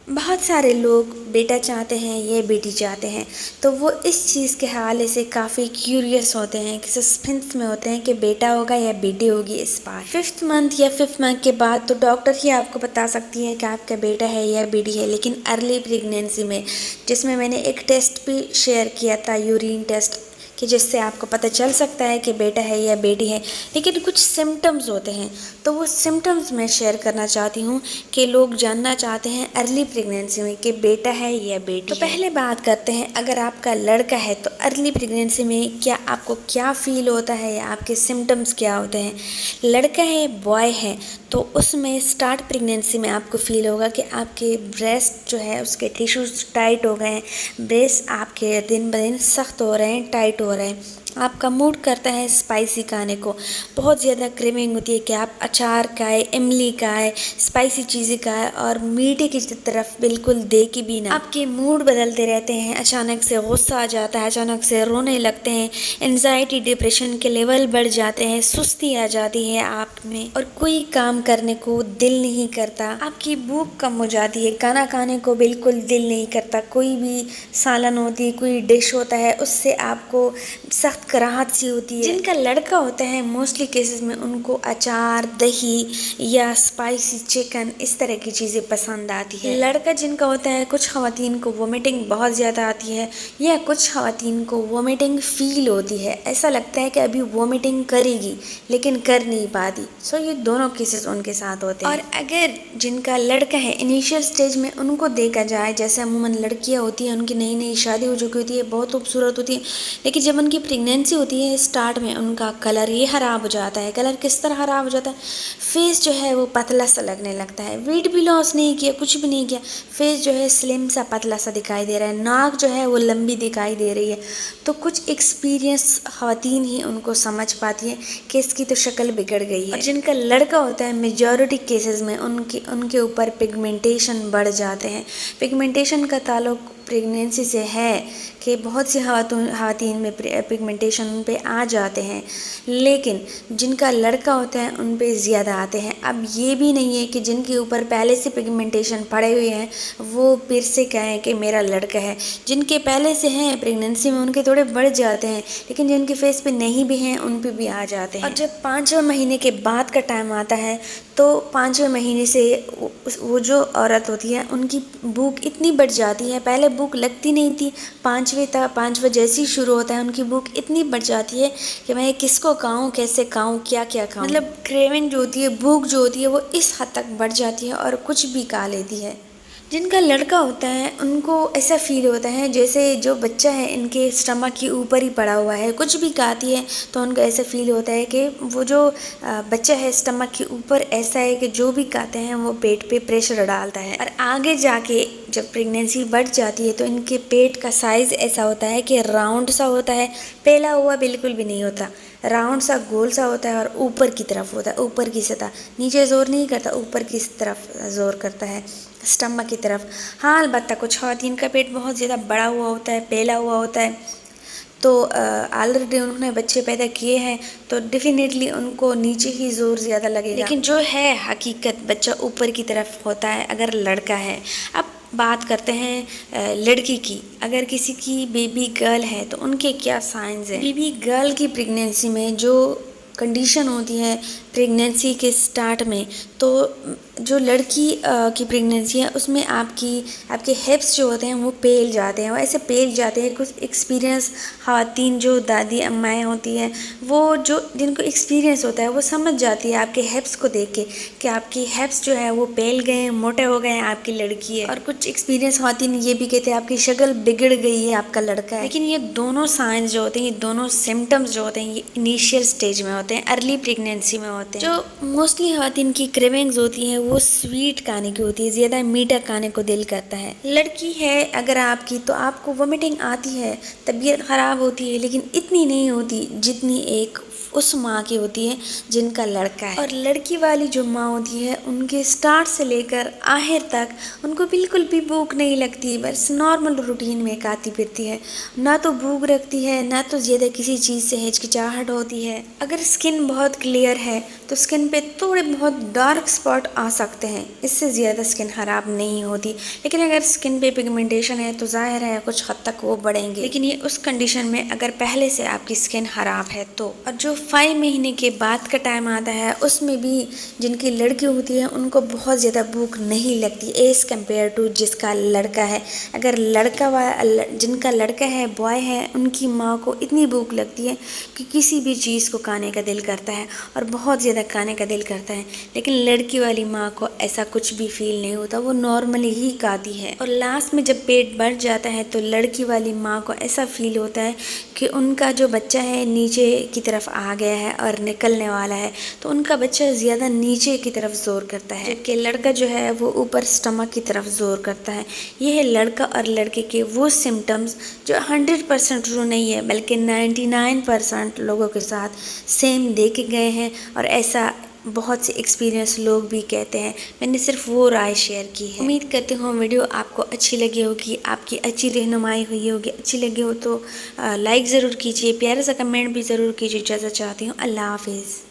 بہت سارے لوگ بیٹا چاہتے ہیں یا بیٹی چاہتے ہیں، تو وہ اس چیز کے حوالے سے کافی کیوریس ہوتے ہیں، کہ سسپینس میں ہوتے ہیں کہ بیٹا ہوگا یا بیٹی ہوگی اس بار 5 منتھ کے بعد تو ڈاکٹر ہی آپ کو بتا سکتی ہے کہ آپ کا بیٹا ہے یا بیٹی ہے۔ لیکن ارلی پریگنینسی میں، جس میں نے ایک ٹیسٹ بھی شیئر کیا تھا، یورین ٹیسٹ، کہ جس سے آپ کو پتہ چل سکتا ہے کہ بیٹا ہے یا بیٹی ہے، لیکن کچھ سمٹمز ہوتے ہیں، تو وہ سمٹمز میں شیئر کرنا چاہتی ہوں کہ لوگ جاننا چاہتے ہیں ارلی پریگنینسی میں کہ بیٹا ہے یا بیٹی ہے۔ تو پہلے بات کرتے ہیں، اگر آپ کا لڑکا ہے تو ارلی پریگنینسی میں کیا آپ کو کیا فیل ہوتا ہے یا آپ کے سمٹمز کیا ہوتے ہیں۔ لڑکا ہے، بوائے ہے، تو اس میں سٹارٹ پریگنینسی میں آپ کو فیل ہوگا کہ آپ کے بریسٹ جو ہے اس کے ٹیشوز ٹائٹ ہو گئے ہیں، بریسٹ آپ کے دن بدن سخت ہو رہے ہیں، ٹائٹ ہو رہے ہیں، آپ کا موڈ کرتا ہے اسپائسی کھانے کو، بہت زیادہ کریونگ ہوتی ہے کہ آپ اچار کھائے، املی کھائے، اسپائسی چیزیں کھائے اور میٹھے کی طرف بالکل دیکھے بھی نہ۔ آپ کے موڈ بدلتے رہتے ہیں، اچانک سے غصہ آ جاتا ہے، اچانک سے رونے لگتے ہیں، انزائٹی ڈپریشن کے لیول بڑھ جاتے ہیں، سستی آ جاتی ہے آپ میں اور کوئی کام کرنے کو دل نہیں کرتا، آپ کی بھوک کم ہو جاتی ہے، کھانا کھانے کو بالکل دل نہیں کرتا، کوئی بھی سالن ہوتی ہے، کوئی ڈش ہوتا ہے، اس سے آپ کو سخت کراہت سی ہوتی ہے۔ جن کا لڑکا ہوتا ہے موسٹلی کیسز میں ان کو اچار، دہی یا اسپائسی چکن اس طرح کی چیزیں پسند آتی ہے۔ لڑکا جن کا ہوتا ہے، کچھ خواتین کو وومیٹنگ بہت زیادہ آتی ہے یا کچھ خواتین کو وومیٹنگ فیل ہوتی ہے، ایسا لگتا ہے کہ ابھی وومیٹنگ کرے گی لیکن کر نہیں پاتی، سو یہ دونوں کیسز ان کے ساتھ ہوتے ہیں۔ اور اگر جن کا لڑکا ہے انیشیل سٹیج میں ان کو دیکھا جائے، جیسے عموماً لڑکیاں ہوتی ہیں، ان کی نئی نئی شادی ہو چکی ہوتی ہے، بہت خوبصورت ہوتی ہے، لیکن جب ان کی پریگنینسی ہوتی ہے اسٹارٹ میں ان کا کلر یہ خراب ہو جاتا ہے۔ کلر کس طرح خراب ہو جاتا ہے؟ فیس جو ہے وہ پتلا سا لگنے لگتا ہے، ویٹ بھی لاس نہیں کیا، کچھ بھی نہیں کیا، فیس جو ہے سلم سا پتلا سا دکھائی دے رہا ہے، ناک جو ہے وہ لمبی دکھائی دے رہی ہے۔ تو کچھ ایکسپیرینس خواتین ہی ان کو سمجھ پاتی ہیں کہ اس کی تو شکل بگڑ گئی ہے۔ اور جن کا لڑکا ہوتا ہے میجورٹی کیسز میں ان کے اوپر پگمنٹیشن بڑھ جاتے ہیں۔ پگمنٹیشن کا تعلق پریگنینسی سے ہے کہ بہت سی خواتین میں پگمنٹیشن ان پہ آ جاتے ہیں، لیکن جن کا لڑکا ہوتا ہے ان پہ زیادہ آتے ہیں۔ اب یہ بھی نہیں ہے کہ جن کے اوپر پہلے سے پگمنٹیشن پڑے ہوئے ہیں وہ پھر سے کہیں کہ میرا لڑکا ہے، جن کے پہلے سے ہیں پریگنینسی میں ان کے تھوڑے بڑھ جاتے ہیں، لیکن جن کے فیس پہ نہیں بھی ہیں ان پہ بھی آ جاتے ہیں۔ اور جب 5ویں مہینے کے بعد کا ٹائم آتا ہے تو 5ویں مہینے سے وہ جو عورت ہوتی ہے ان کی بھوک اتنی بڑھ جاتی ہے، پہلے بھوک لگتی نہیں تھی، 5واں جیسے ہی شروع ہوتا ہے ان کی بھوک اتنی بڑھ جاتی ہے کہ میں کس کو کھاؤں، کیسے کھاؤں، کیا کیا کھاؤں، مطلب کریونگ جو ہوتی ہے، بھوک جو ہوتی ہے وہ اس حد تک بڑھ جاتی ہے اور کچھ بھی کھا لیتی ہے۔ جن کا لڑکا ہوتا ہے ان کو ایسا فیل ہوتا ہے جیسے جو بچہ ہے ان کے اسٹمک کے اوپر ہی پڑا ہوا ہے، کچھ بھی کھاتی ہے تو ان کو ایسا فیل ہوتا ہے کہ وہ جو بچہ ہے اسٹمک کے اوپر ایسا ہے کہ جو بھی کھاتے ہیں وہ پیٹ پہ پریشر ڈالتا ہے۔ اور آگے جا کے جب پریگنینسی بڑھ جاتی ہے تو ان کے پیٹ کا سائز ایسا ہوتا ہے کہ راؤنڈ سا ہوتا ہے، پھیلا ہوا بالکل بھی نہیں ہوتا، راؤنڈ سا گول سا ہوتا ہے اور اوپر کی طرف ہوتا ہے، اوپر کی سطح، نیچے زور نہیں کرتا، اوپر کی طرف زور کرتا ہے، اسٹمک کی طرف۔ ہاں البتہ کچھ خواتین کا پیٹ بہت زیادہ بڑا ہوا ہوتا ہے، پھیلا ہوا ہوتا ہے، تو آلریڈی انہوں نے بچے پیدا کیے ہیں تو ڈیفینیٹلی ان کو نیچے ہی زور زیادہ لگے گا، لیکن جو ہے حقیقت بچہ اوپر کی طرف ہوتا ہے اگر لڑکا ہے۔ اب بات کرتے ہیں لڑکی کی، اگر کسی کی بیبی گرل ہے تو ان کے کیا سائنز ہیں۔ بیبی گرل کی پریگنینسی میں جو کنڈیشن ہوتی ہے پریگنینسی کے سٹارٹ میں، تو جو لڑکی کی پریگنینسی ہے اس میں آپ کے ہپس جو ہوتے ہیں وہ پھیل جاتے ہیں، وہ ایسے پھیل جاتے ہیں۔ کچھ ایکسپیرینس خواتین جو دادی امائیں ہوتی ہیں وہ جن کو ایکسپیرینس ہوتا ہے وہ سمجھ جاتی ہے آپ کے ہپس کو دیکھ کے کہ آپ کی ہپس جو ہے وہ پھیل گئے ہیں، موٹے ہو گئے ہیں، آپ کی لڑکی ہے۔ اور کچھ ایکسپیرینس خواتین یہ بھی کہتے ہیں آپ کی شکل بگڑ گئی ہے، آپ کا لڑکا ہے۔ لیکن یہ دونوں سائنز جو ہوتے ہیں، یہ دونوں سمٹمز جو ہوتے ہیں، یہ انیشیل سٹیج میں ہوتے ہیں، ارلی پریگنینسی میں ہوتے ہیں۔ جو موسٹلی خواتین کی کریونگز ہوتی ہیں وہ سویٹ کھانے کی ہوتی ہے، زیادہ میٹھا کھانے کو دل کرتا ہے۔ لڑکی ہے اگر آپ کی تو آپ کو وومیٹنگ آتی ہے، طبیعت خراب ہوتی ہے، لیکن اتنی نہیں ہوتی جتنی ایک اس ماں کی ہوتی ہے جن کا لڑکا ہے، اور لڑکی والی جو ماں ہوتی ہے ان کے اسٹارٹ سے لے کر آخر تک ان کو بالکل بھی بھوک نہیں لگتی، بس نارمل روٹین میں کھاتی پھرتی ہے، نہ تو بھوک رکھتی ہے نہ تو زیادہ کسی چیز سے ہچکچاہٹ ہوتی ہے۔ اگر اسکن بہت کلیئر ہے تو اسکن پہ تھوڑے بہت ڈارک اسپاٹ آ سکتے ہیں، اس سے زیادہ اسکن خراب نہیں ہوتی، لیکن اگر اسکن پہ پگمنٹیشن ہے تو ظاہر ہے کچھ حد تک وہ بڑھیں گے، لیکن یہ اس کنڈیشن میں اگر پہلے سے آپ کی اسکن خراب ہے تو۔ اور جو 5 مہینے کے بعد کا ٹائم آتا ہے اس میں بھی جن کی لڑکی ہوتی ہے ان کو بہت زیادہ بھوک نہیں لگتی ایز کمپیئر ٹو جس کا لڑکا ہے۔ اگر جن کا لڑکا ہے، بوائے ہے، ان کی ماں کو اتنی بھوک لگتی ہے کہ کسی بھی چیز کو کھانے کا دل کرتا ہے اور بہت زیادہ کھانے کا دل کرتا ہے، لیکن لڑکی والی ماں کو ایسا کچھ بھی فیل نہیں ہوتا، وہ نارملی ہی کھاتی ہے۔ اور لاسٹ میں جب پیٹ بڑھ جاتا ہے تو لڑکی والی ماں کو ایسا فیل ہوتا ہے کہ ان کا جو بچہ ہے نیچے کی طرف آ گیا ہے اور نکلنے والا ہے، تو ان کا بچہ زیادہ نیچے کی طرف زور کرتا ہے، جبکہ لڑکا جو ہے وہ اوپر سٹمک کی طرف زور کرتا ہے۔ یہ ہے لڑکا اور لڑکے کے وہ سمٹمز جو 100% ٹرو نہیں ہے بلکہ 99% لوگوں کے ساتھ سیم دیکھے گئے ہیں، اور ایسا بہت سے ایکسپیرینس لوگ بھی کہتے ہیں۔ میں نے صرف وہ رائے شیئر کی ہے۔ امید کرتی ہوں ویڈیو آپ کو اچھی لگی ہوگی، آپ کی اچھی رہنمائی ہوئی ہوگی۔ اچھی لگی ہو تو لائک ضرور کیجیے، پیارا سا کمنٹ بھی ضرور کیجیے۔ اجازت چاہتی ہوں، اللہ حافظ۔